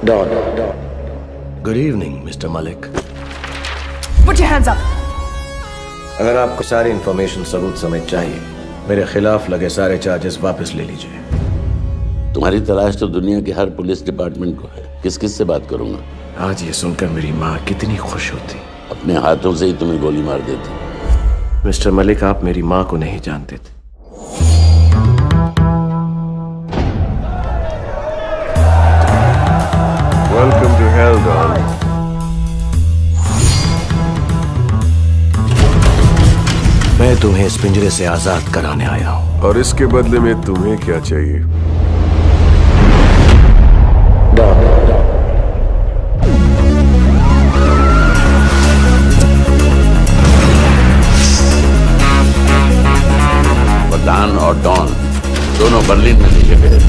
Don. Good evening, Mr. Malik. Put your hands up. अगर आपको सारी इंफॉर्मेशन सबूत समेत चाहिए, मेरे खिलाफ लगे सारे चार्जेस वापस ले लीजिए। तुम्हारी तलाश तो दुनिया के हर पुलिस डिपार्टमेंट को है। किस किस से बात करूंगा? आज ये सुनकर मेरी माँ कितनी खुश होती। अपने हाथों से ही तुम्हें गोली मार देती। मिस्टर मलिक, आप मेरी माँ को नहीं जानते थे। Welcome to hell, Don. मैं तुम्हें इस पिंजरे से आजाद कराने आया हूँ। और इसके बदले में तुम्हें क्या चाहिए? डॉन और डॉन दोनों बर्लिन में देखे गए थे।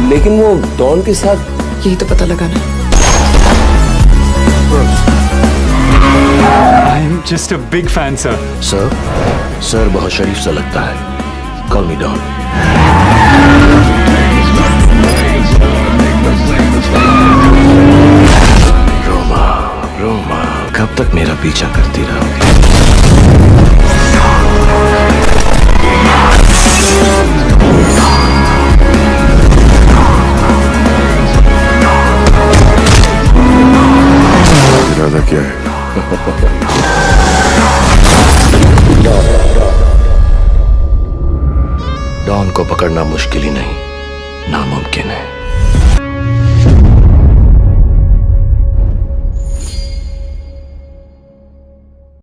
लेकिन वो डॉन के साथ यही तो पता लगाना है। I'm just a big fan, sir. Sir बहुत शरीफ सा लगता है। Call me Don. रोमा, कब तक मेरा पीछा करती रहोगी? इरादा क्या है? डॉन को पकड़ना मुश्किल ही नहीं।